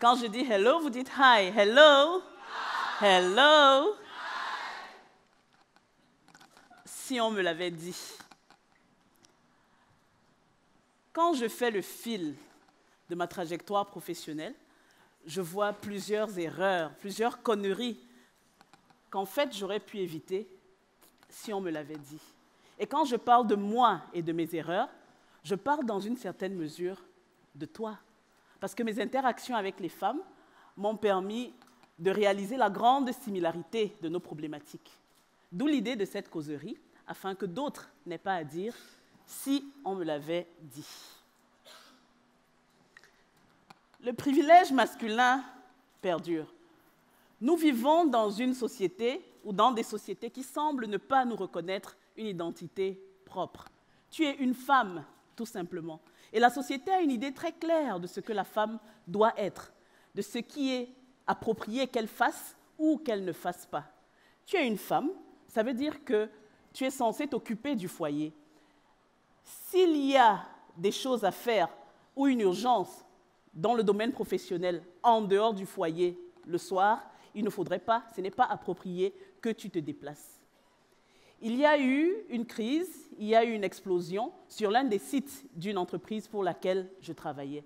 Quand je dis hello, vous dites hi. Hello. Hi. Hello. Hi. Si on me l'avait dit. Quand je fais le fil de ma trajectoire professionnelle, je vois plusieurs erreurs, plusieurs conneries qu'en fait j'aurais pu éviter si on me l'avait dit. Et quand je parle de moi et de mes erreurs, je parle dans une certaine mesure de toi. Parce que mes interactions avec les femmes m'ont permis de réaliser la grande similarité de nos problématiques. D'où l'idée de cette causerie, afin que d'autres n'aient pas à dire si on me l'avait dit. Le privilège masculin perdure. Nous vivons dans une société ou dans des sociétés qui semblent ne pas nous reconnaître une identité propre. Tu es une femme, tout simplement. Et la société a une idée très claire de ce que la femme doit être, de ce qui est approprié qu'elle fasse ou qu'elle ne fasse pas. Tu es une femme, ça veut dire que tu es censée t'occuper du foyer. S'il y a des choses à faire ou une urgence dans le domaine professionnel, en dehors du foyer, le soir, il ne faudrait pas, ce n'est pas approprié que tu te déplaces. Il y a eu une crise, il y a eu une explosion sur l'un des sites d'une entreprise pour laquelle je travaillais,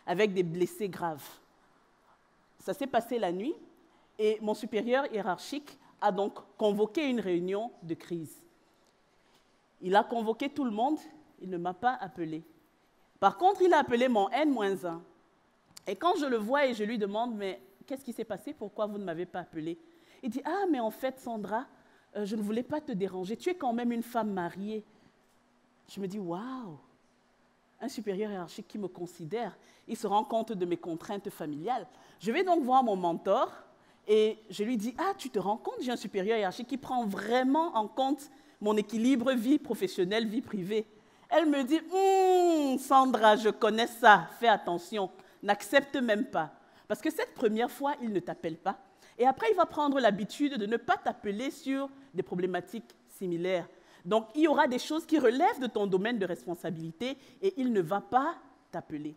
avec des blessés graves. Ça s'est passé la nuit et mon supérieur hiérarchique a donc convoqué une réunion de crise. Il a convoqué tout le monde, il ne m'a pas appelé. Par contre, il a appelé mon N-1. Et quand je le vois et je lui demande, mais qu'est-ce qui s'est passé? Pourquoi vous ne m'avez pas appelé? Il dit, ah, mais en fait, Sandra, je ne voulais pas te déranger. Tu es quand même une femme mariée. Je me dis, waouh, un supérieur hiérarchique qui me considère, il se rend compte de mes contraintes familiales. Je vais donc voir mon mentor et je lui dis, ah, tu te rends compte, j'ai un supérieur hiérarchique qui prend vraiment en compte mon équilibre vie professionnelle, vie privée. Elle me dit, Sandra, je connais ça, fais attention, n'accepte même pas. Parce que cette première fois, il ne t'appelle pas. Et après, il va prendre l'habitude de ne pas t'appeler sur des problématiques similaires. Donc, il y aura des choses qui relèvent de ton domaine de responsabilité et il ne va pas t'appeler.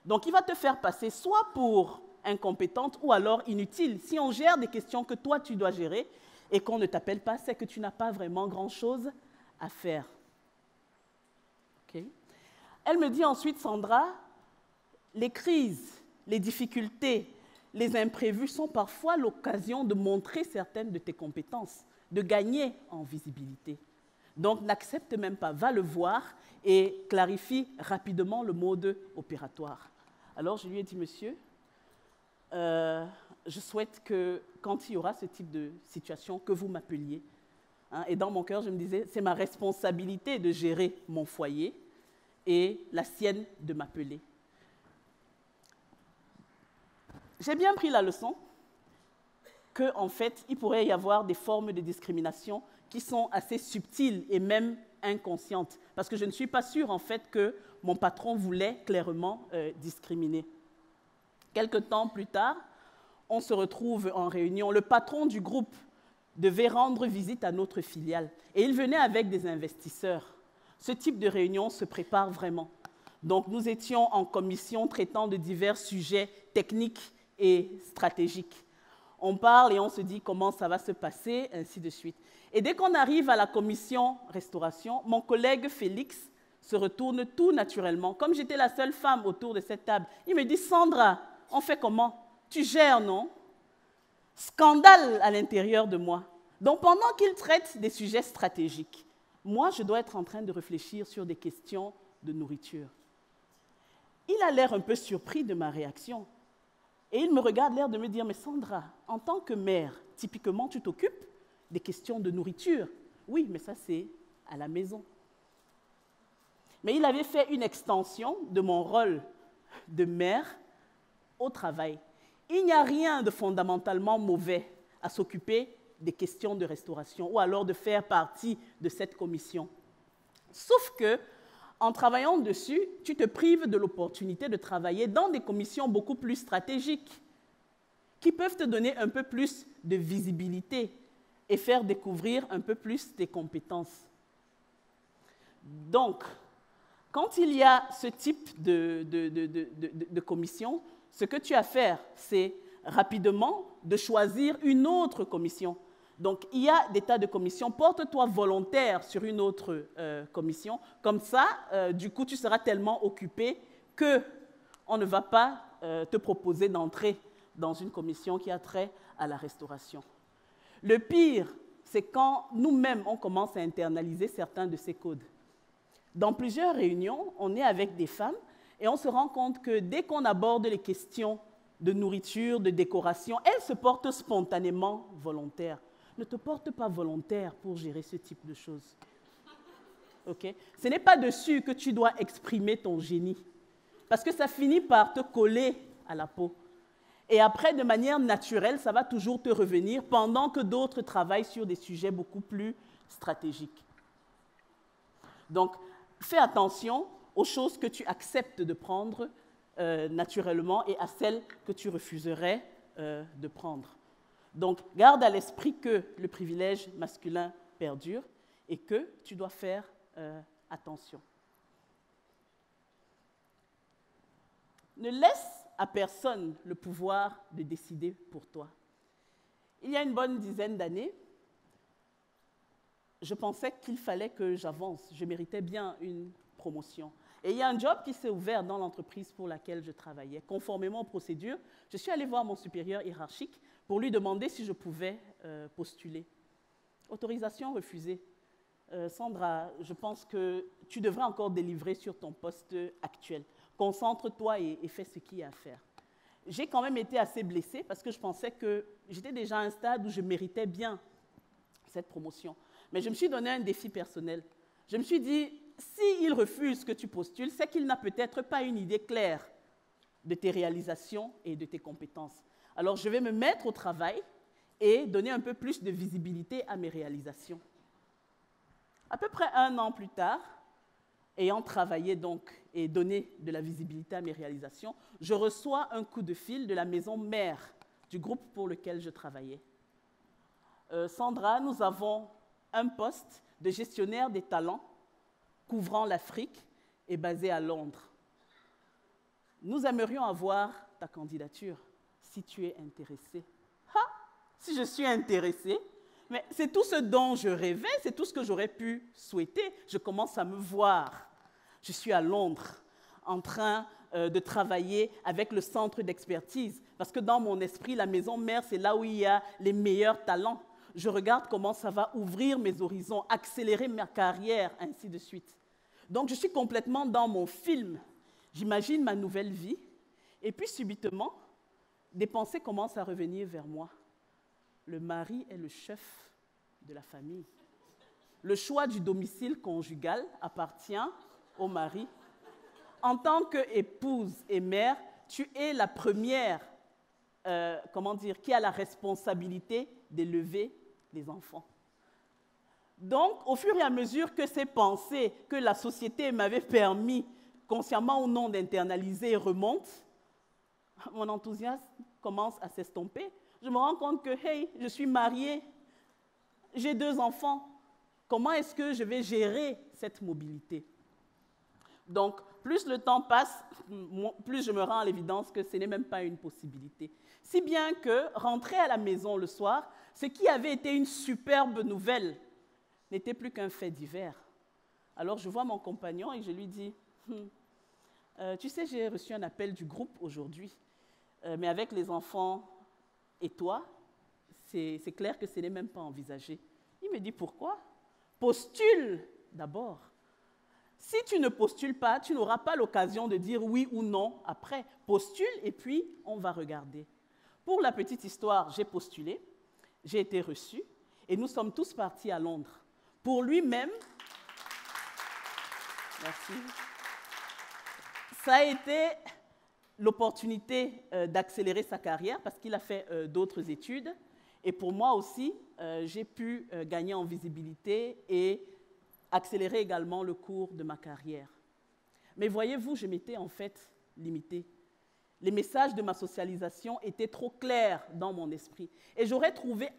Donc, il va te faire passer soit pour incompétente ou alors inutile. Si on gère des questions que toi, tu dois gérer et qu'on ne t'appelle pas, c'est que tu n'as pas vraiment grand-chose à faire. Okay. Elle me dit ensuite, Sandra, les crises, les difficultés, les imprévus sont parfois l'occasion de montrer certaines de tes compétences, de gagner en visibilité. Donc, n'accepte même pas, va le voir et clarifie rapidement le mode opératoire. Alors, je lui ai dit, monsieur, je souhaite que, quand il y aura ce type de situation, que vous m'appeliez. Hein, et dans mon cœur, je me disais, c'est ma responsabilité de gérer mon foyer et la sienne de m'appeler. J'ai bien pris la leçon qu'en fait, il pourrait y avoir des formes de discrimination qui sont assez subtiles et même inconscientes. Parce que je ne suis pas sûre, en fait, que mon patron voulait clairement discriminer. Quelque temps plus tard, on se retrouve en réunion. Le patron du groupe devait rendre visite à notre filiale. Et il venait avec des investisseurs. Ce type de réunion se prépare vraiment. Donc, nous étions en commission traitant de divers sujets techniques et stratégiques. On parle et on se dit comment ça va se passer, ainsi de suite. Et dès qu'on arrive à la commission restauration, mon collègue Félix se retourne tout naturellement. Comme j'étais la seule femme autour de cette table, il me dit, Sandra, on fait comment? Tu gères, non? Scandale à l'intérieur de moi. Donc pendant qu'il traite des sujets stratégiques, moi, je dois être en train de réfléchir sur des questions de nourriture. Il a l'air un peu surpris de ma réaction. Et il me regarde, l'air de me dire, mais Sandra, en tant que mère, typiquement, tu t'occupes des questions de nourriture. Oui, mais ça, c'est à la maison. Mais il avait fait une extension de mon rôle de mère au travail. Il n'y a rien de fondamentalement mauvais à s'occuper des questions de restauration ou alors de faire partie de cette commission. Sauf que, en travaillant dessus, tu te prives de l'opportunité de travailler dans des commissions beaucoup plus stratégiques qui peuvent te donner un peu plus de visibilité et faire découvrir un peu plus tes compétences. Donc, quand il y a ce type de commission, ce que tu as à faire, c'est rapidement de choisir une autre commission. Donc, il y a des tas de commissions. Porte-toi volontaire sur une autre commission. Comme ça, du coup, tu seras tellement occupé qu'on ne va pas te proposer d'entrer dans une commission qui a trait à la restauration. Le pire, c'est quand nous-mêmes, on commence à internaliser certains de ces codes. Dans plusieurs réunions, on est avec des femmes et on se rend compte que dès qu'on aborde les questions de nourriture, de décoration, elles se portent spontanément volontaires. Ne te porte pas volontaire pour gérer ce type de choses. Okay? Ce n'est pas dessus que tu dois exprimer ton génie, parce que ça finit par te coller à la peau. Et après, de manière naturelle, ça va toujours te revenir pendant que d'autres travaillent sur des sujets beaucoup plus stratégiques. Donc, fais attention aux choses que tu acceptes de prendre naturellement et à celles que tu refuserais de prendre. Donc, garde à l'esprit que le privilège masculin perdure et que tu dois faire attention. Ne laisse à personne le pouvoir de décider pour toi. Il y a une bonne dizaine d'années, je pensais qu'il fallait que j'avance. Je méritais bien une promotion. Et il y a un job qui s'est ouvert dans l'entreprise pour laquelle je travaillais. Conformément aux procédures, je suis allée voir mon supérieur hiérarchique pour lui demander si je pouvais postuler. Autorisation refusée. Sandra, je pense que tu devrais encore délivrer sur ton poste actuel. Concentre-toi et fais ce qu'il y a à faire. J'ai quand même été assez blessée parce que je pensais que j'étais déjà à un stade où je méritais bien cette promotion. Mais je me suis donné un défi personnel. Je me suis dit, s'il refuse que tu postules, c'est qu'il n'a peut-être pas une idée claire de tes réalisations et de tes compétences. Alors, je vais me mettre au travail et donner un peu plus de visibilité à mes réalisations. À peu près 1 an plus tard, ayant travaillé donc et donné de la visibilité à mes réalisations, je reçois un coup de fil de la maison mère du groupe pour lequel je travaillais. Sandra, nous avons un poste de gestionnaire des talents couvrant l'Afrique et basé à Londres. Nous aimerions avoir ta candidature si tu es intéressé. Ah, si je suis intéressée, mais c'est tout ce dont je rêvais, c'est tout ce que j'aurais pu souhaiter. Je commence à me voir. Je suis à Londres en train de travailler avec le centre d'expertise parce que dans mon esprit, la maison mère, c'est là où il y a les meilleurs talents. Je regarde comment ça va ouvrir mes horizons, accélérer ma carrière, ainsi de suite. Donc, je suis complètement dans mon film. J'imagine ma nouvelle vie. Et puis, subitement, des pensées commencent à revenir vers moi. Le mari est le chef de la famille. Le choix du domicile conjugal appartient au mari. En tant qu'épouse et mère, tu es la première, qui a la responsabilité d'élever les enfants. Donc, au fur et à mesure que ces pensées que la société m'avait permis, consciemment ou non, d'internaliser remontent, mon enthousiasme commence à s'estomper. Je me rends compte que, hey, je suis mariée, j'ai 2 enfants. Comment est-ce que je vais gérer cette mobilité? Donc, plus le temps passe, plus je me rends à l'évidence que ce n'est même pas une possibilité. Si bien que, rentrer à la maison le soir, ce qui avait été une superbe nouvelle n'était plus qu'un fait divers. Alors, je vois mon compagnon et je lui dis, tu sais, j'ai reçu un appel du groupe aujourd'hui, mais avec les enfants et toi, c'est clair que ce n'est même pas envisagé. Il me dit, pourquoi? Postule d'abord. Si tu ne postules pas, tu n'auras pas l'occasion de dire oui ou non après. Postule et puis on va regarder. Pour la petite histoire, j'ai postulé, j'ai été reçue et nous sommes tous partis à Londres. Pour lui-même, merci, ça a été l'opportunité d'accélérer sa carrière parce qu'il a fait d'autres études. Et pour moi aussi, j'ai pu gagner en visibilité et accélérer également le cours de ma carrière. Mais voyez-vous, je m'étais en fait limitée. Les messages de ma socialisation étaient trop clairs dans mon esprit. Et j'aurais trouvé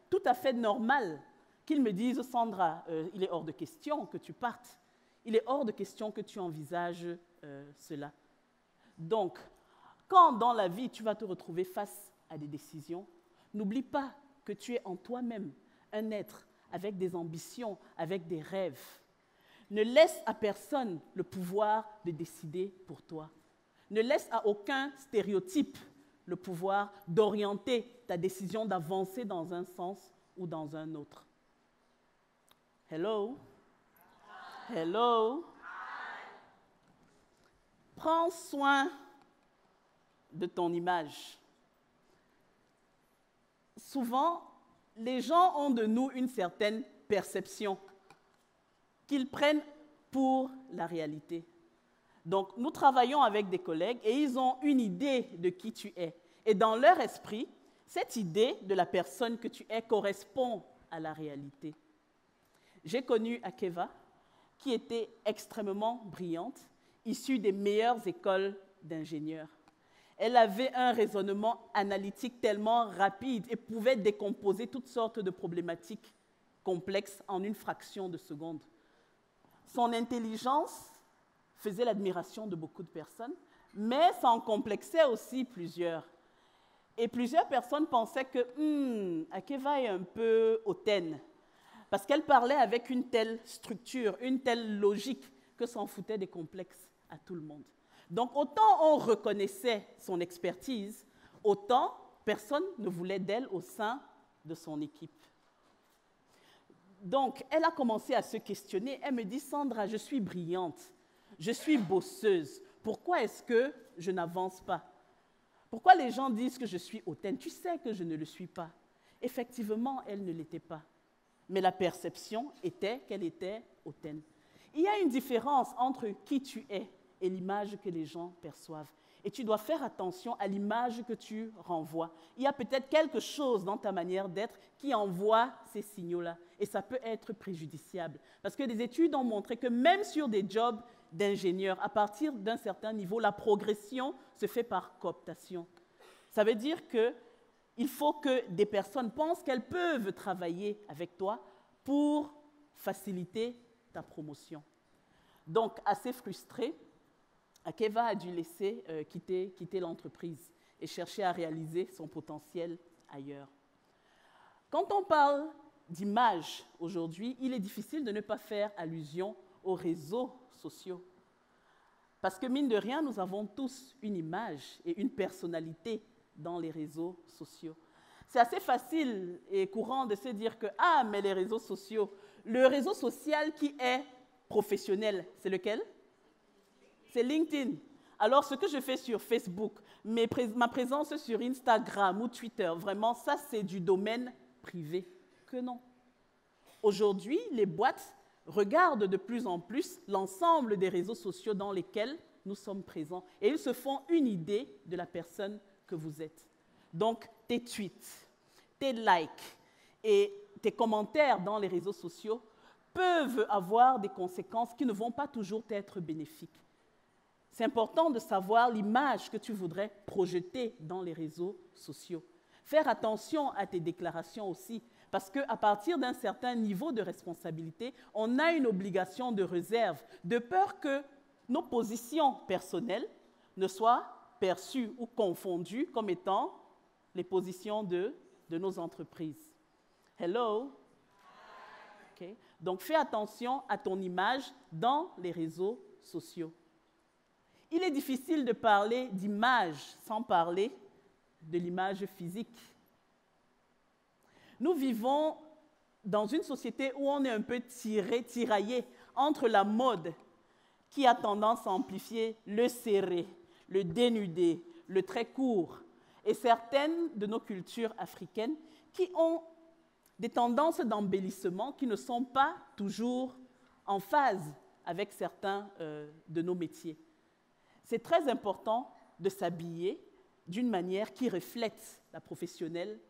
tout à fait normal qu'ils me disent « Sandra, il est hors de question que tu partes. Il est hors de question que tu envisages cela. » Donc, Quand dans la vie, tu vas te retrouver face à des décisions, n'oublie pas que tu es en toi-même un être avec des ambitions, avec des rêves. Ne laisse à personne le pouvoir de décider pour toi. Ne laisse à aucun stéréotype le pouvoir d'orienter ta décision d'avancer dans un sens ou dans un autre. Hello? Hello? Prends soin de ton image. Souvent, les gens ont de nous une certaine perception qu'ils prennent pour la réalité. Donc, nous travaillons avec des collègues et ils ont une idée de qui tu es. Et dans leur esprit, cette idée de la personne que tu es correspond à la réalité. J'ai connu Akeva, qui était extrêmement brillante, issue des meilleures écoles d'ingénieurs. Elle avait un raisonnement analytique tellement rapide et pouvait décomposer toutes sortes de problématiques complexes en une fraction de seconde. Son intelligence faisait l'admiration de beaucoup de personnes, mais ça en complexait aussi plusieurs. Et plusieurs personnes pensaient que Akeva est un peu hautaine, parce qu'elle parlait avec une telle structure, une telle logique, que ça en foutait des complexes à tout le monde. Donc, autant on reconnaissait son expertise, autant personne ne voulait d'elle au sein de son équipe. Donc, elle a commencé à se questionner. Elle me dit, Sandra, je suis brillante, je suis bosseuse. Pourquoi est-ce que je n'avance pas? Pourquoi les gens disent que je suis hautaine? Tu sais que je ne le suis pas. Effectivement, elle ne l'était pas. Mais la perception était qu'elle était hautaine. Il y a une différence entre qui tu es et l'image que les gens perçoivent. Et tu dois faire attention à l'image que tu renvoies. Il y a peut-être quelque chose dans ta manière d'être qui envoie ces signaux-là. Et ça peut être préjudiciable. Parce que des études ont montré que même sur des jobs d'ingénieur, à partir d'un certain niveau, la progression se fait par cooptation. Ça veut dire qu'il faut que des personnes pensent qu'elles peuvent travailler avec toi pour faciliter ta promotion. Donc, assez frustrée, Akeva a dû laisser quitter l'entreprise et chercher à réaliser son potentiel ailleurs. Quand on parle d'image aujourd'hui, il est difficile de ne pas faire allusion aux réseaux sociaux. Parce que mine de rien, nous avons tous une image et une personnalité dans les réseaux sociaux. C'est assez facile et courant de se dire que, mais les réseaux sociaux, le réseau social qui est professionnel, c'est lequel? C'est LinkedIn. Alors, ce que je fais sur Facebook, ma présence sur Instagram ou Twitter, vraiment, ça, c'est du domaine privé. Que non. Aujourd'hui, les boîtes regardent de plus en plus l'ensemble des réseaux sociaux dans lesquels nous sommes présents. Et ils se font une idée de la personne que vous êtes. Donc, tes tweets, tes likes et tes commentaires dans les réseaux sociaux peuvent avoir des conséquences qui ne vont pas toujours être bénéfiques. C'est important de savoir l'image que tu voudrais projeter dans les réseaux sociaux. Faire attention à tes déclarations aussi, parce qu'à partir d'un certain niveau de responsabilité, on a une obligation de réserve, de peur que nos positions personnelles ne soient perçues ou confondues comme étant les positions de nos entreprises. Hello? Okay. Donc, fais attention à ton image dans les réseaux sociaux. Il est difficile de parler d'image sans parler de l'image physique. Nous vivons dans une société où on est un peu tiraillé entre la mode qui a tendance à amplifier le serré, le dénudé, le très court, et certaines de nos cultures africaines qui ont des tendances d'embellissement qui ne sont pas toujours en phase avec certains de nos métiers. C'est très important de s'habiller d'une manière qui reflète la professionnelle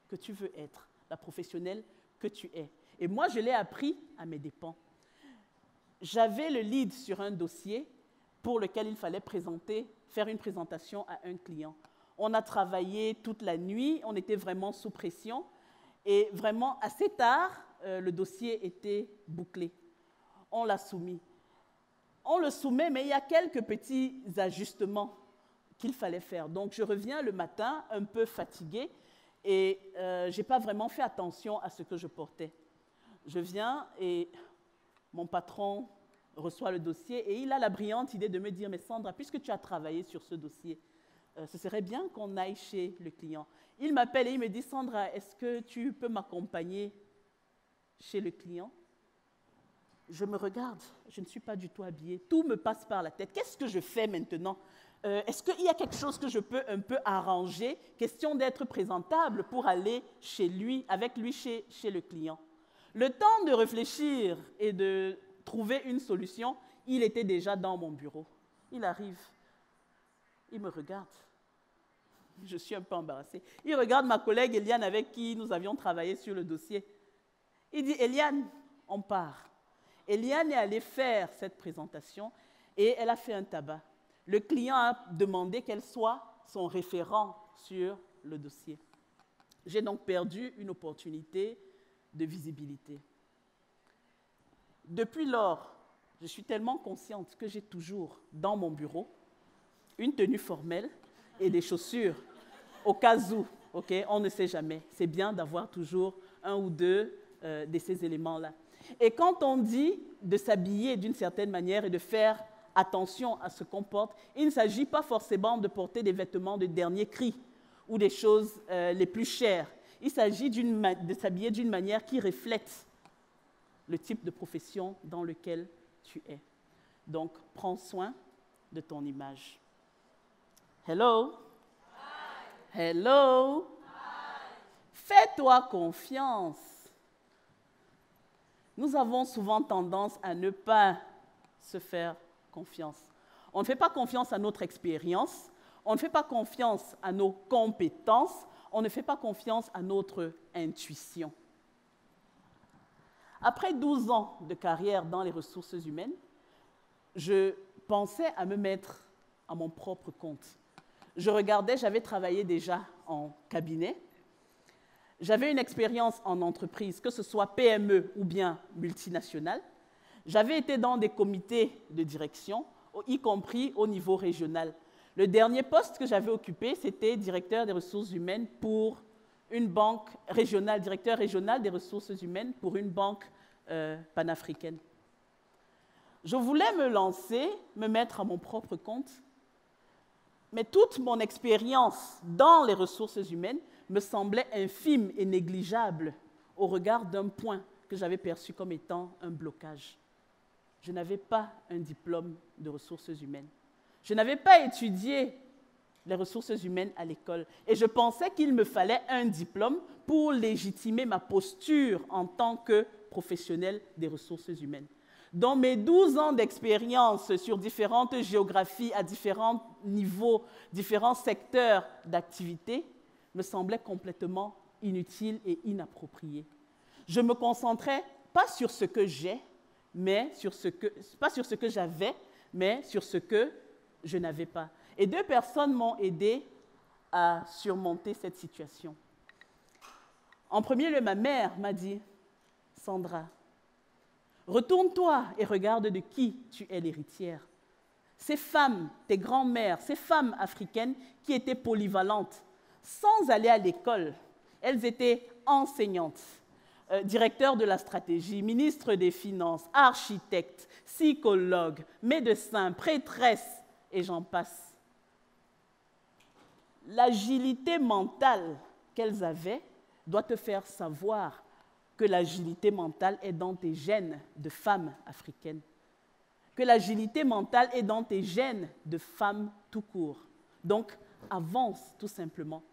que tu veux être, la professionnelle que tu es. Et moi, je l'ai appris à mes dépens. J'avais le lead sur un dossier pour lequel il fallait faire une présentation à un client. On a travaillé toute la nuit, on était vraiment sous pression et vraiment assez tard, le dossier était bouclé. On l'a soumis. On le soumet, mais il y a quelques petits ajustements qu'il fallait faire. Donc, je reviens le matin un peu fatiguée et je n'ai pas vraiment fait attention à ce que je portais. Je viens et mon patron reçoit le dossier et il a la brillante idée de me dire « Mais Sandra, puisque tu as travaillé sur ce dossier, ce serait bien qu'on aille chez le client. » Il m'appelle et il me dit « Sandra, est-ce que tu peux m'accompagner chez le client ?» Je me regarde, je ne suis pas du tout habillée. Tout me passe par la tête. Qu'est-ce que je fais maintenant? Est-ce qu'il y a quelque chose que je peux un peu arranger? Question d'être présentable pour aller chez lui, avec lui chez le client. Le temps de réfléchir et de trouver une solution, il était déjà dans mon bureau. Il arrive, il me regarde. Je suis un peu embarrassée. Il regarde ma collègue Eliane avec qui nous avions travaillé sur le dossier. Il dit « Eliane, on part ». Eliane est allée faire cette présentation et elle a fait un tabac. Le client a demandé qu'elle soit son référent sur le dossier. J'ai donc perdu une opportunité de visibilité. Depuis lors, je suis tellement consciente que j'ai toujours dans mon bureau une tenue formelle et des chaussures au cas où, okay, on ne sait jamais. C'est bien d'avoir toujours un ou deux de ces éléments-là. Et quand on dit de s'habiller d'une certaine manière et de faire attention à ce qu'on porte, il ne s'agit pas forcément de porter des vêtements de dernier cri ou des choses les plus chères. Il s'agit de s'habiller d'une manière qui reflète le type de profession dans lequel tu es. Donc, prends soin de ton image. Hello? Hi. Hello? Hi. Fais-toi confiance. Nous avons souvent tendance à ne pas se faire confiance. On ne fait pas confiance à notre expérience, on ne fait pas confiance à nos compétences, on ne fait pas confiance à notre intuition. Après 12 ans de carrière dans les ressources humaines, je pensais à me mettre à mon propre compte. Je regardais, j'avais travaillé déjà en cabinet. J'avais une expérience en entreprise, que ce soit PME ou bien multinationale. J'avais été dans des comités de direction, y compris au niveau régional. Le dernier poste que j'avais occupé, c'était directeur des ressources humaines pour une banque régionale, directeur régional des ressources humaines pour une banque panafricaine. Je voulais me lancer, me mettre à mon propre compte, mais toute mon expérience dans les ressources humaines me semblait infime et négligeable au regard d'un point que j'avais perçu comme étant un blocage. Je n'avais pas un diplôme de ressources humaines. Je n'avais pas étudié les ressources humaines à l'école. Et je pensais qu'il me fallait un diplôme pour légitimer ma posture en tant que professionnel des ressources humaines. Dans mes 12 ans d'expérience sur différentes géographies, à différents niveaux, différents secteurs d'activité, me semblait complètement inutile et inapproprié. Je me concentrais pas sur ce que j'ai, mais pas sur ce que j'avais, mais sur ce que je n'avais pas. Et 2 personnes m'ont aidé à surmonter cette situation. En premier lieu, ma mère m'a dit « Sandra, retourne-toi et regarde de qui tu es l'héritière. Ces femmes, tes grands-mères, ces femmes africaines qui étaient polyvalentes, sans aller à l'école, elles étaient enseignantes, directeurs de la stratégie, ministres des Finances, architectes, psychologues, médecins, prêtresses, et j'en passe. L'agilité mentale qu'elles avaient doit te faire savoir que l'agilité mentale est dans tes gènes de femmes africaines, que l'agilité mentale est dans tes gènes de femmes tout court. Donc, avance tout simplement.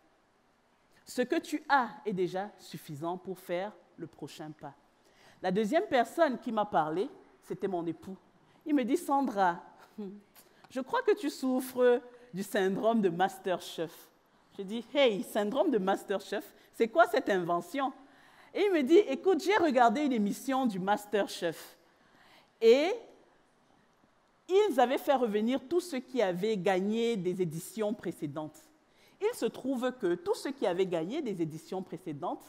Ce que tu as est déjà suffisant pour faire le prochain pas. La deuxième personne qui m'a parlé, c'était mon époux. Il me dit « Sandra, je crois que tu souffres du syndrome de Masterchef. » Je dis « Hey, syndrome de Masterchef, c'est quoi cette invention ?» Et il me dit « Écoute, j'ai regardé une émission du Masterchef et ils avaient fait revenir tous ceux qui avaient gagné des éditions précédentes. Il se trouve que tous ceux qui avaient gagné des éditions précédentes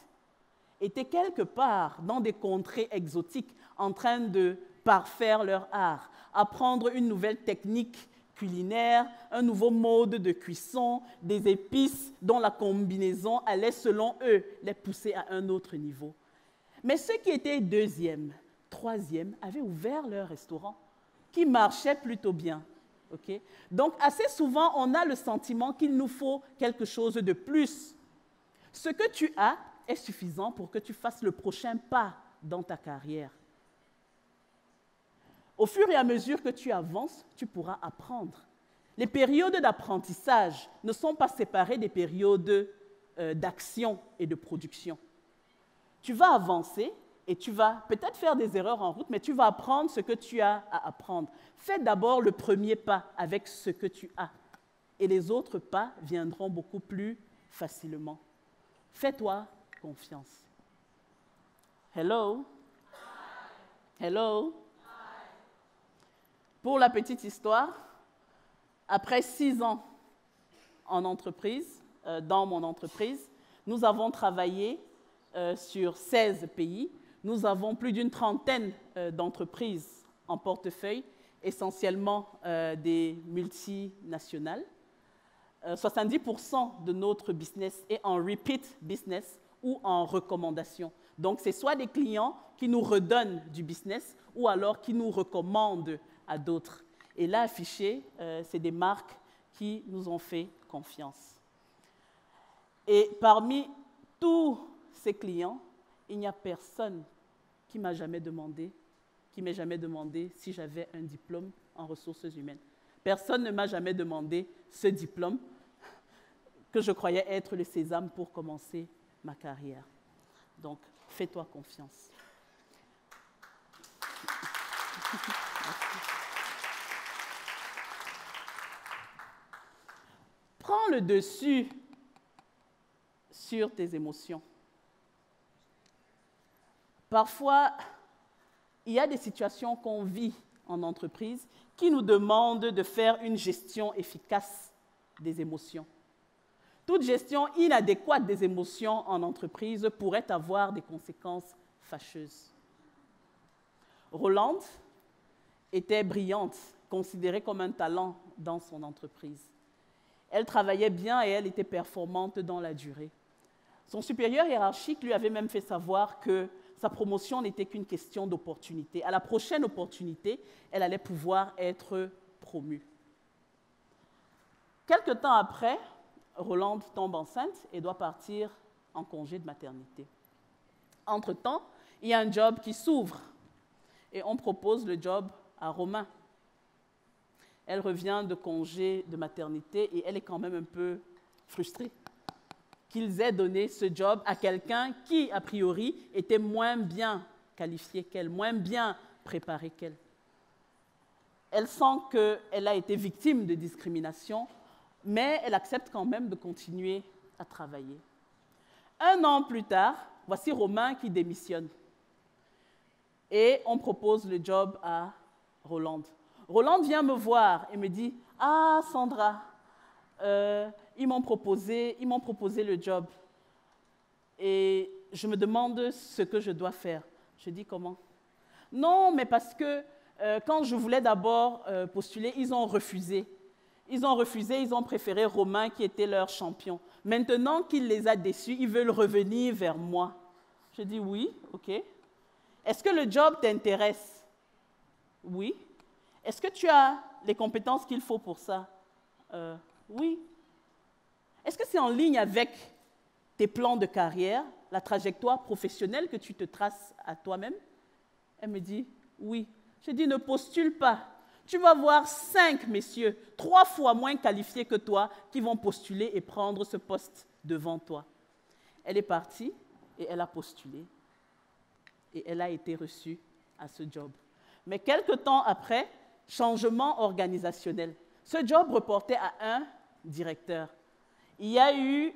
étaient quelque part dans des contrées exotiques en train de parfaire leur art, apprendre une nouvelle technique culinaire, un nouveau mode de cuisson, des épices dont la combinaison allait, selon eux, les pousser à un autre niveau. Mais ceux qui étaient deuxième, troisième, avaient ouvert leur restaurant, qui marchait plutôt bien. Okay? Donc, assez souvent, on a le sentiment qu'il nous faut quelque chose de plus. Ce que tu as est suffisant pour que tu fasses le prochain pas dans ta carrière. Au fur et à mesure que tu avances, tu pourras apprendre. Les périodes d'apprentissage ne sont pas séparées des périodes d'action et de production. Tu vas avancer et tu vas peut-être faire des erreurs en route, mais tu vas apprendre ce que tu as à apprendre. Fais d'abord le premier pas avec ce que tu as, et les autres pas viendront beaucoup plus facilement. Fais-toi confiance. Hello? Hello? Pour la petite histoire, après 6 ans en entreprise, dans mon entreprise, nous avons travaillé sur 16 pays. Nous avons plus d'une trentaine d'entreprises en portefeuille, essentiellement des multinationales. 70% de notre business est en repeat business ou en recommandation. Donc, c'est soit des clients qui nous redonnent du business ou alors qui nous recommandent à d'autres. Et là, affiché, c'est des marques qui nous ont fait confiance. Et parmi tous ces clients, il n'y a personne qui m'ait jamais demandé si j'avais un diplôme en ressources humaines. Personne ne m'a jamais demandé ce diplôme que je croyais être le sésame pour commencer ma carrière. Donc, fais-toi confiance. Prends le dessus sur tes émotions. Parfois, il y a des situations qu'on vit en entreprise qui nous demandent de faire une gestion efficace des émotions. Toute gestion inadéquate des émotions en entreprise pourrait avoir des conséquences fâcheuses. Rolande était brillante, considérée comme un talent dans son entreprise. Elle travaillait bien et elle était performante dans la durée. Son supérieur hiérarchique lui avait même fait savoir que sa promotion n'était qu'une question d'opportunité. À la prochaine opportunité, elle allait pouvoir être promue. Quelque temps après, Rolande tombe enceinte et doit partir en congé de maternité. Entre-temps, il y a un job qui s'ouvre et on propose le job à Romain. Elle revient de congé de maternité et elle est quand même un peu frustrée qu'ils aient donné ce job à quelqu'un qui, a priori, était moins bien qualifié qu'elle, moins bien préparé qu'elle. Elle sent qu'elle a été victime de discrimination, mais elle accepte quand même de continuer à travailler. 1 an plus tard, voici Romain qui démissionne. Et on propose le job à Rolande. Rolande vient me voir et me dit « Ah, Sandra, ils m'ont proposé le job. Et je me demande ce que je dois faire. » Je dis « Comment ?»« Non, mais parce que quand je voulais d'abord postuler, ils ont refusé. Ils ont préféré Romain qui était leur champion. Maintenant qu'il les a déçus, ils veulent revenir vers moi. » Je dis « Oui, ok. Est-ce que le job t'intéresse? » « Oui. » « Est-ce que tu as les compétences qu'il faut pour ça? » Oui. « Est-ce que c'est en ligne avec tes plans de carrière, la trajectoire professionnelle que tu te traces à toi-même? » Elle me dit « Oui. » Je dis « Ne postule pas. Tu vas voir 5 messieurs, 3 fois moins qualifiés que toi, qui vont postuler et prendre ce poste devant toi. » Elle est partie et elle a postulé. Et elle a été reçue à ce job. Mais quelque temps après, changement organisationnel. Ce job reportait à un directeur. Il y a eu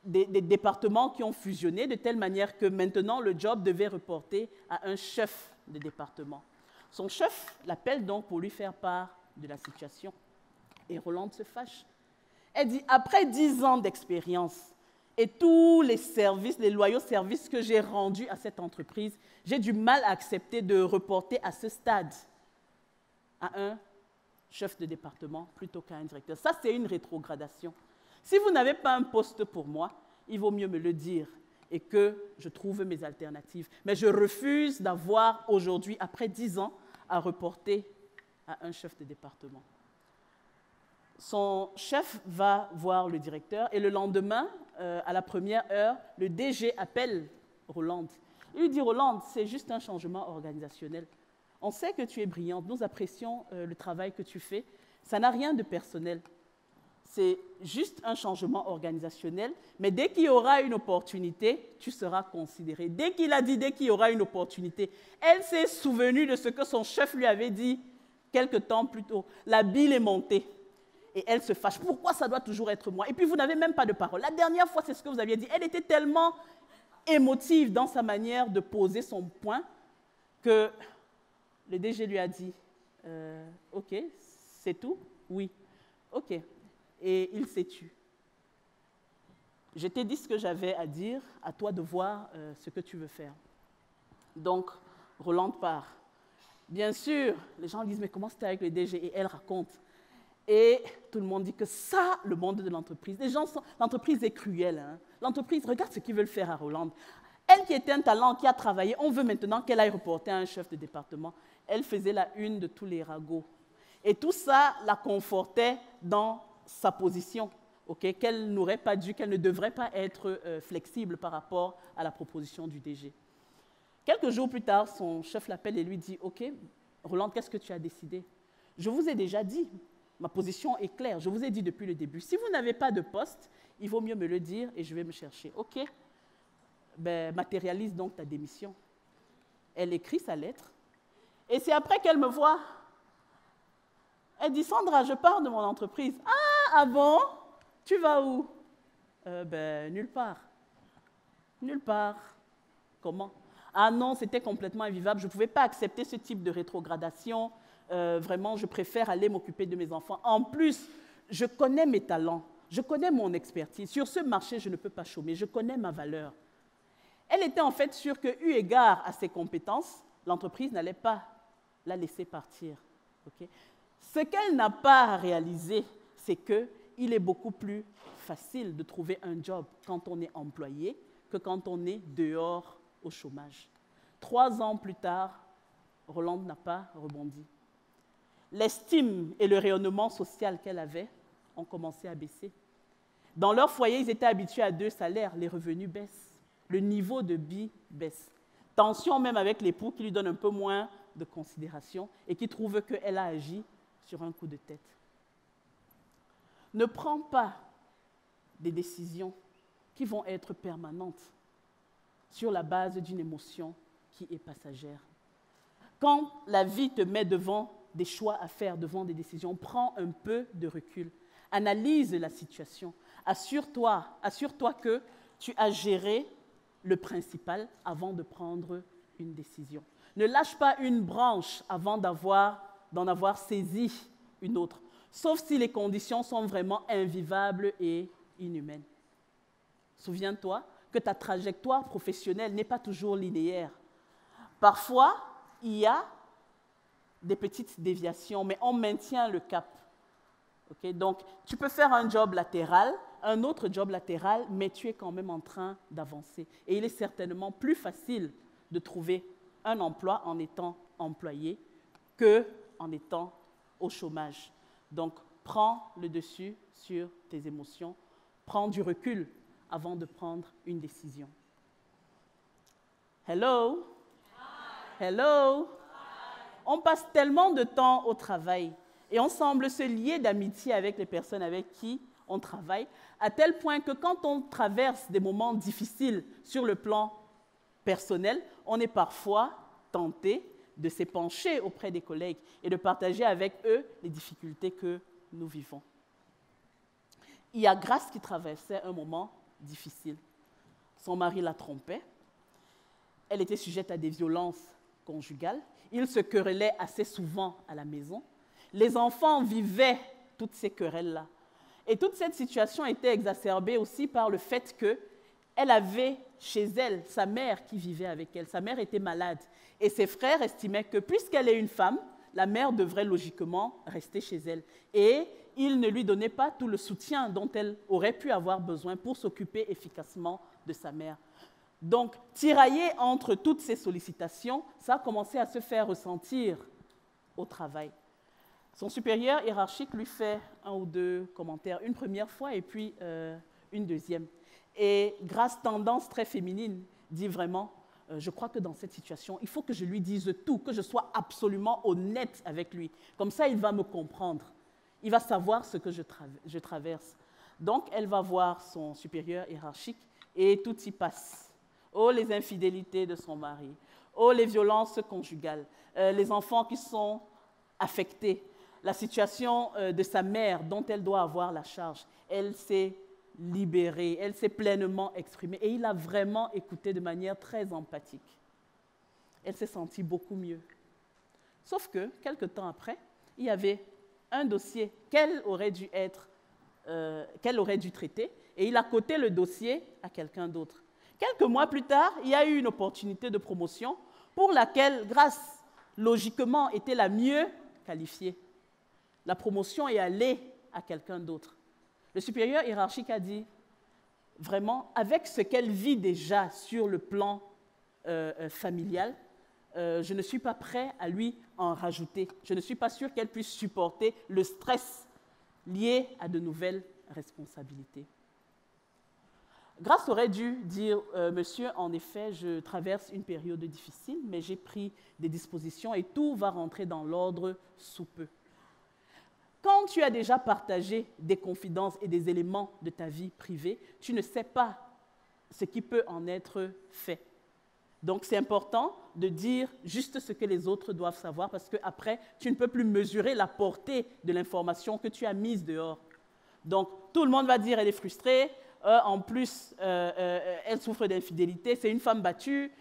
des départements qui ont fusionné de telle manière que maintenant, le job devait reporter à un chef de département. Son chef l'appelle donc pour lui faire part de la situation. Et Rolande se fâche. Elle dit, après 10 ans d'expérience et tous les services, les loyaux services que j'ai rendus à cette entreprise, j'ai du mal à accepter de reporter à ce stade à un chef de département plutôt qu'à un directeur. Ça, c'est une rétrogradation. Si vous n'avez pas un poste pour moi, il vaut mieux me le dire et que je trouve mes alternatives. Mais je refuse d'avoir aujourd'hui, après 10 ans, à reporter à un chef de département. Son chef va voir le directeur et le lendemain, à la première heure, le DG appelle Rolande. Il lui dit, Rolande, c'est juste un changement organisationnel. On sait que tu es brillante, nous apprécions le travail que tu fais. Ça n'a rien de personnel. C'est juste un changement organisationnel, mais dès qu'il y aura une opportunité, tu seras considéré. Dès qu'il a dit, dès qu'il y aura une opportunité, elle s'est souvenue de ce que son chef lui avait dit quelque temps plus tôt. La bile est montée. Et elle se fâche. Pourquoi ça doit toujours être moi? Et puis vous n'avez même pas de parole. La dernière fois, c'est ce que vous aviez dit. Elle était tellement émotive dans sa manière de poser son point que le DG lui a dit « Ok, c'est tout? Oui. Ok. » Et il s'est tu. Je t'ai dit ce que j'avais à dire, à toi de voir ce que tu veux faire. Donc, Rolande part. Bien sûr, les gens disent « Mais comment c'était avec le DG ?» Et elle raconte. Et tout le monde dit que ça, le monde de l'entreprise, l'entreprise est cruelle. Hein. L'entreprise, regarde ce qu'ils veulent faire à Rolande. Elle qui était un talent, qui a travaillé, on veut maintenant qu'elle aille reporter à un chef de département. Elle faisait la une de tous les ragots. Et tout ça la confortait dans sa position, okay, qu'elle n'aurait pas dû, qu'elle ne devrait pas être flexible par rapport à la proposition du DG. Quelques jours plus tard, son chef l'appelle et lui dit « Ok, Rolande, qu'est-ce que tu as décidé? Je vous ai déjà dit. Ma position est claire, je vous ai dit depuis le début. Si vous n'avez pas de poste, il vaut mieux me le dire et je vais me chercher. Ok, ben, matérialise donc ta démission. » Elle écrit sa lettre et c'est après qu'elle me voit. Elle dit « Sandra, je pars de mon entreprise. »« Ah bon? Tu vas où? » Ben, nulle part. Nulle part. Comment? Ah non, c'était complètement invivable. Je ne pouvais pas accepter ce type de rétrogradation. Vraiment, je préfère aller m'occuper de mes enfants. En plus, je connais mes talents, je connais mon expertise. Sur ce marché, je ne peux pas chômer, je connais ma valeur. Elle était en fait sûre que, eu égard à ses compétences, l'entreprise n'allait pas la laisser partir. Okay? Ce qu'elle n'a pas réalisé, c'est qu'il est beaucoup plus facile de trouver un job quand on est employé que quand on est dehors au chômage. 3 ans plus tard, Rolande n'a pas rebondi. L'estime et le rayonnement social qu'elle avait ont commencé à baisser. Dans leur foyer, ils étaient habitués à 2 salaires, les revenus baissent, le niveau de vie baisse. Tension même avec l'époux qui lui donne un peu moins de considération et qui trouve qu'elle a agi sur un coup de tête. Ne prends pas des décisions qui vont être permanentes sur la base d'une émotion qui est passagère. Quand la vie te met devant des choix à faire, devant des décisions, prends un peu de recul, analyse la situation, assure-toi que tu as géré le principal avant de prendre une décision. Ne lâche pas une branche avant d'en avoir saisi une autre, sauf si les conditions sont vraiment invivables et inhumaines. Souviens-toi que ta trajectoire professionnelle n'est pas toujours linéaire. Parfois, il y a des petites déviations, mais on maintient le cap. Okay? Donc, tu peux faire un job latéral, un autre job latéral, mais tu es quand même en train d'avancer. Et il est certainement plus facile de trouver un emploi en étant employé qu'en étant au chômage. Donc, prends le dessus sur tes émotions, prends du recul avant de prendre une décision. Hello? Hi. Hello? On passe tellement de temps au travail et on semble se lier d'amitié avec les personnes avec qui on travaille, à tel point que quand on traverse des moments difficiles sur le plan personnel, on est parfois tenté de s'épancher auprès des collègues et de partager avec eux les difficultés que nous vivons. Il y a Grace qui traversait un moment difficile. Son mari la trompait. Elle était sujette à des violences conjugales. Ils se querellaient assez souvent à la maison. Les enfants vivaient toutes ces querelles-là. Et toute cette situation était exacerbée aussi par le fait qu'elle avait chez elle sa mère qui vivait avec elle. Sa mère était malade. Et ses frères estimaient que puisqu'elle est une femme, la mère devrait logiquement rester chez elle. Et il ne lui donnait pas tout le soutien dont elle aurait pu avoir besoin pour s'occuper efficacement de sa mère. Donc, tiraillé entre toutes ces sollicitations, ça a commencé à se faire ressentir au travail. Son supérieur hiérarchique lui fait 1 ou 2 commentaires, une première fois et puis une deuxième. Et Grace, tendance très féminine, dit vraiment, je crois que dans cette situation, il faut que je lui dise tout, que je sois absolument honnête avec lui. Comme ça, il va me comprendre. Il va savoir ce que je traverse. Donc, elle va voir son supérieur hiérarchique et tout y passe. Oh, les infidélités de son mari. Oh, les violences conjugales. Les enfants qui sont affectés. La situation de sa mère dont elle doit avoir la charge. Elle s'est libérée, elle s'est pleinement exprimée. Et il a vraiment écouté de manière très empathique. Elle s'est sentie beaucoup mieux. Sauf que, quelque temps après, il y avait un dossier qu'elle aurait dû traiter, et il a coté le dossier à quelqu'un d'autre. Quelques mois plus tard, il y a eu une opportunité de promotion pour laquelle Grace, logiquement, était la mieux qualifiée. La promotion est allée à quelqu'un d'autre. Le supérieur hiérarchique a dit, vraiment, avec ce qu'elle vit déjà sur le plan familial, je ne suis pas prêt à lui en rajouter. Je ne suis pas sûr qu'elle puisse supporter le stress lié à de nouvelles responsabilités. Grace aurait dû dire, monsieur, en effet, je traverse une période difficile, mais j'ai pris des dispositions et tout va rentrer dans l'ordre sous peu. Quand tu as déjà partagé des confidences et des éléments de ta vie privée, tu ne sais pas ce qui peut en être fait. Donc, c'est important de dire juste ce que les autres doivent savoir parce qu'après, tu ne peux plus mesurer la portée de l'information que tu as mise dehors. Donc, tout le monde va dire qu'elle est frustrée. En plus, elle souffre d'infidélité. C'est une femme battue.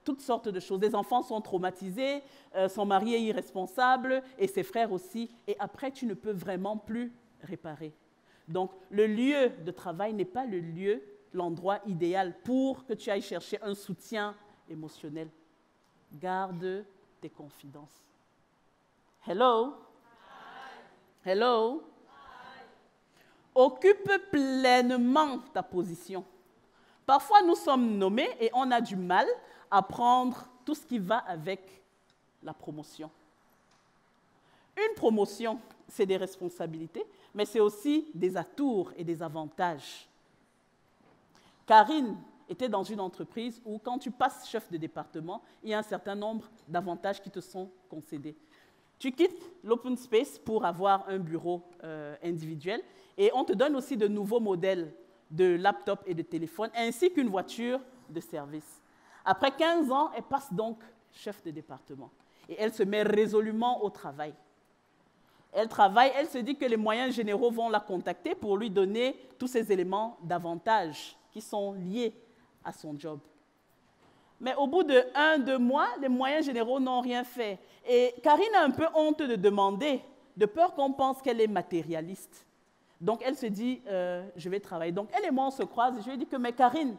Toutes sortes de choses. Les enfants sont traumatisés. Son mari est irresponsable et ses frères aussi. Et après, tu ne peux vraiment plus réparer. Donc, le lieu de travail n'est pas l'endroit idéal pour que tu ailles chercher un soutien émotionnel. Garde tes confidences. Hello? Hi. Hello? Hi. Occupe pleinement ta position. Parfois, nous sommes nommés et on a du mal à prendre tout ce qui va avec la promotion. Une promotion, c'est des responsabilités, mais c'est aussi des atours et des avantages. Karine était dans une entreprise où, quand tu passes chef de département, il y a un certain nombre d'avantages qui te sont concédés. Tu quittes l'open space pour avoir un bureau individuel et on te donne aussi de nouveaux modèles de laptop et de téléphone, ainsi qu'une voiture de service. Après 15 ans, elle passe donc chef de département et elle se met résolument au travail. Elle travaille, elle se dit que les moyens généraux vont la contacter pour lui donner tous ces éléments d'avantages qui sont liés à son job. Mais au bout de 1-2 mois, les moyens généraux n'ont rien fait. Et Karine a un peu honte de demander, de peur qu'on pense qu'elle est matérialiste. Donc elle se dit, je vais travailler. Donc elle et moi, on se croise et je lui ai dit que, mais Karine,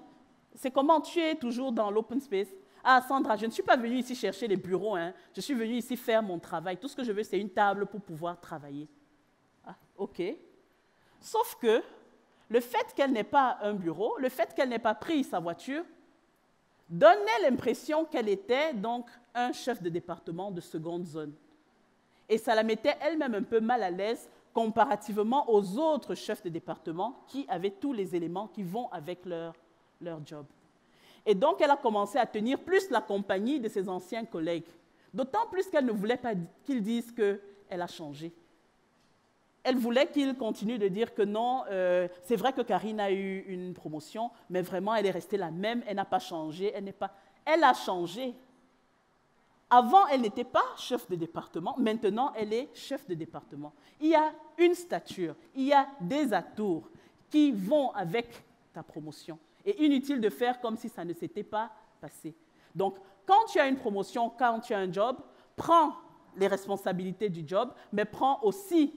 c'est comment tu es toujours dans l'open space? Ah, Sandra, je ne suis pas venue ici chercher les bureaux, hein. Je suis venue ici faire mon travail. Tout ce que je veux, c'est une table pour pouvoir travailler. Ah, OK. Sauf que le fait qu'elle n'ait pas un bureau, le fait qu'elle n'ait pas pris sa voiture, donnait l'impression qu'elle était donc un chef de département de seconde zone. Et ça la mettait elle-même un peu mal à l'aise comparativement aux autres chefs de département qui avaient tous les éléments qui vont avec leur job. Et donc, elle a commencé à tenir plus la compagnie de ses anciens collègues, d'autant plus qu'elle ne voulait pas qu'ils disent qu'elle a changé. Elle voulait qu'ils continuent de dire que non, c'est vrai que Karine a eu une promotion, mais vraiment, elle est restée la même, elle n'a pas changé, elle a changé. Avant, elle n'était pas chef de département, maintenant, elle est chef de département. Il y a une stature, il y a des atours qui vont avec ta promotion. Et inutile de faire comme si ça ne s'était pas passé. Donc, quand tu as une promotion, quand tu as un job, prends les responsabilités du job, mais prends aussi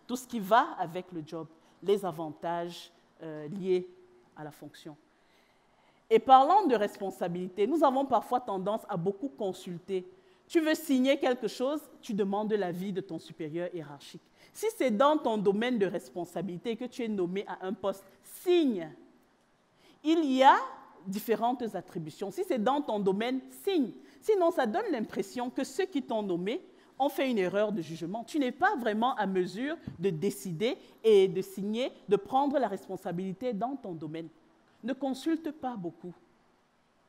tout ce qui va avec le job, les avantages liés à la fonction. Et parlant de responsabilité, nous avons parfois tendance à beaucoup consulter tu veux signer quelque chose, tu demandes l'avis de ton supérieur hiérarchique. Si c'est dans ton domaine de responsabilité que tu es nommé à un poste, signe. Il y a différentes attributions. Si c'est dans ton domaine, signe. Sinon, ça donne l'impression que ceux qui t'ont nommé ont fait une erreur de jugement. Tu n'es pas vraiment à mesure de décider et de signer, de prendre la responsabilité dans ton domaine. Ne consulte pas beaucoup.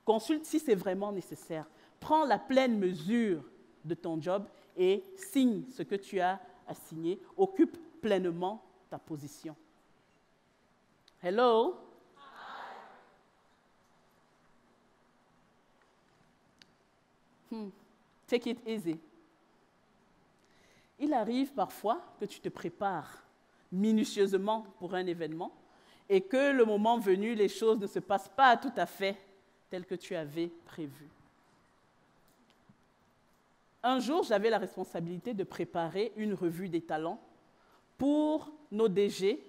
Consulte si c'est vraiment nécessaire. Prends la pleine mesure de ton job et signe ce que tu as à signer. Occupe pleinement ta position. Hello? Take it easy. Il arrive parfois que tu te prépares minutieusement pour un événement et que le moment venu, les choses ne se passent pas tout à fait telles que tu avais prévu. Un jour, j'avais la responsabilité de préparer une revue des talents pour nos DG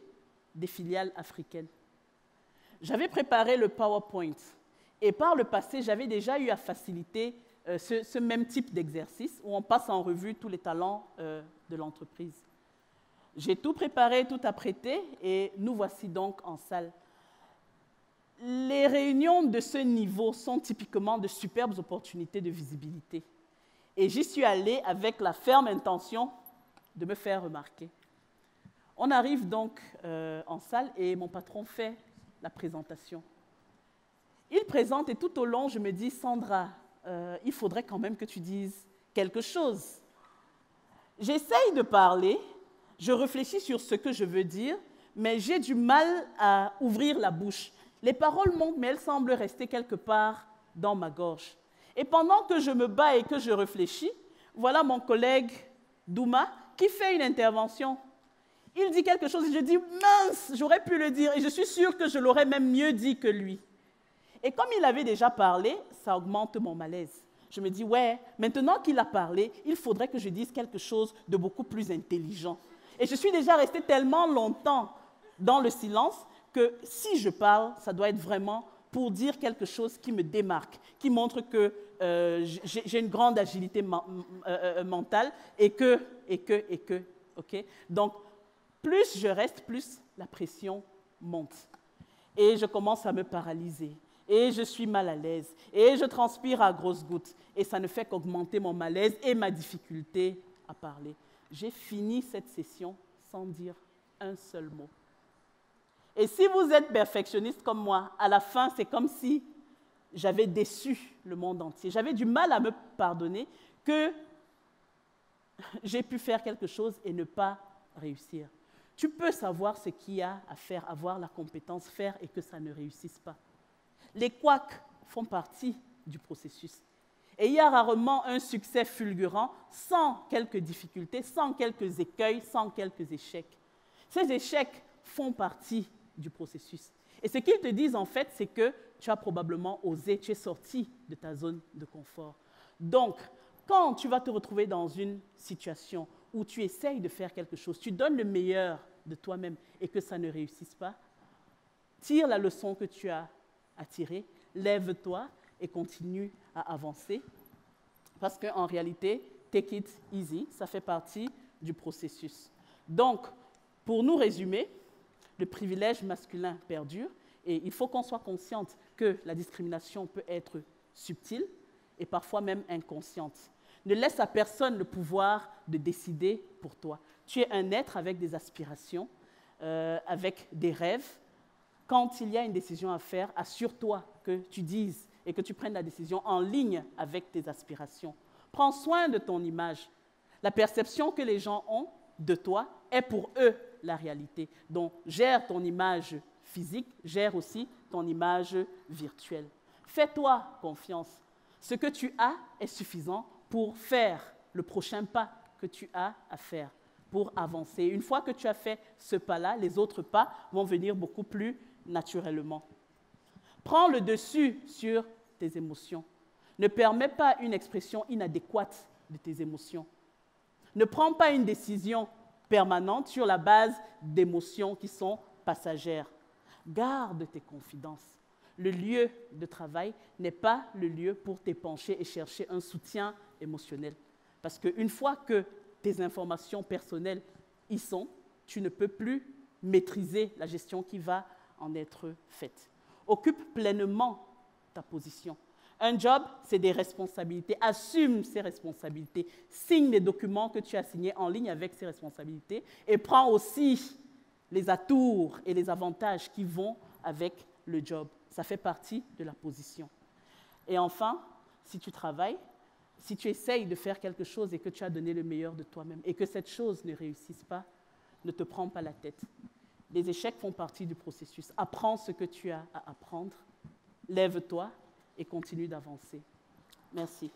des filiales africaines. J'avais préparé le PowerPoint et par le passé, j'avais déjà eu à faciliter ce même type d'exercice où on passe en revue tous les talents de l'entreprise. J'ai tout préparé, tout apprêté et nous voici donc en salle. Les réunions de ce niveau sont typiquement de superbes opportunités de visibilité. Et j'y suis allée avec la ferme intention de me faire remarquer. On arrive donc en salle et mon patron fait la présentation. Il présente et tout au long, je me dis, Sandra, il faudrait quand même que tu dises quelque chose. J'essaye de parler, je réfléchis sur ce que je veux dire, mais j'ai du mal à ouvrir la bouche. Les paroles montent, mais elles semblent rester quelque part dans ma gorge. Et pendant que je me bats et que je réfléchis, voilà mon collègue Douma qui fait une intervention. Il dit quelque chose et je dis, mince, j'aurais pu le dire et je suis sûre que je l'aurais même mieux dit que lui. Et comme il avait déjà parlé, ça augmente mon malaise. Je me dis, ouais, maintenant qu'il a parlé, il faudrait que je dise quelque chose de beaucoup plus intelligent. Et je suis déjà restée tellement longtemps dans le silence que si je parle, ça doit être vraiment pour dire quelque chose qui me démarque, qui montre que j'ai une grande agilité mentale et que, ok? Donc, plus je reste, plus la pression monte. Et je commence à me paralyser. Et je suis mal à l'aise. Et je transpire à grosses gouttes. Et ça ne fait qu'augmenter mon malaise et ma difficulté à parler. J'ai fini cette session sans dire un seul mot. Et si vous êtes perfectionniste comme moi, à la fin, c'est comme si j'avais déçu le monde entier. J'avais du mal à me pardonner que j'ai pu faire quelque chose et ne pas réussir. Tu peux savoir ce qu'il y a à faire, avoir la compétence, faire et que ça ne réussisse pas. Les couacs font partie du processus. Et il y a rarement un succès fulgurant sans quelques difficultés, sans quelques écueils, sans quelques échecs. Ces échecs font partie du processus. Et ce qu'ils te disent, en fait, c'est que tu as probablement osé, tu es sorti de ta zone de confort. Donc, quand tu vas te retrouver dans une situation où tu essayes de faire quelque chose, tu donnes le meilleur de toi-même et que ça ne réussisse pas, tire la leçon que tu as à tirer, lève-toi et continue à avancer. Parce qu'en réalité, take it easy, ça fait partie du processus. Donc, pour nous résumer, le privilège masculin perdure et il faut qu'on soit consciente que la discrimination peut être subtile et parfois même inconsciente. Ne laisse à personne le pouvoir de décider pour toi. Tu es un être avec des aspirations, avec des rêves. Quand il y a une décision à faire, assure-toi que tu dises et que tu prennes la décision en ligne avec tes aspirations. Prends soin de ton image. La perception que les gens ont de toi est pour eux la réalité. Donc, gère ton image physique, gère aussi ton image virtuelle. Fais-toi confiance. Ce que tu as est suffisant pour faire le prochain pas que tu as à faire, pour avancer. Une fois que tu as fait ce pas-là, les autres pas vont venir beaucoup plus naturellement. Prends le dessus sur tes émotions. Ne permets pas une expression inadéquate de tes émotions. Ne prends pas une décision permanente sur la base d'émotions qui sont passagères. Garde tes confidences. le lieu de travail n'est pas le lieu pour t'épancher et chercher un soutien émotionnel. Parce qu'une fois que tes informations personnelles y sont, tu ne peux plus maîtriser la gestion qui va en être faite. Occupe pleinement ta position. Un job, c'est des responsabilités. Assume ces responsabilités. Signe les documents que tu as signés en ligne avec ces responsabilités et prends aussi les atours et les avantages qui vont avec le job. Ça fait partie de la position. Et enfin, si tu travailles, si tu essayes de faire quelque chose et que tu as donné le meilleur de toi-même et que cette chose ne réussisse pas, ne te prends pas la tête. Les échecs font partie du processus. Apprends ce que tu as à apprendre, lève-toi et continue d'avancer. Merci.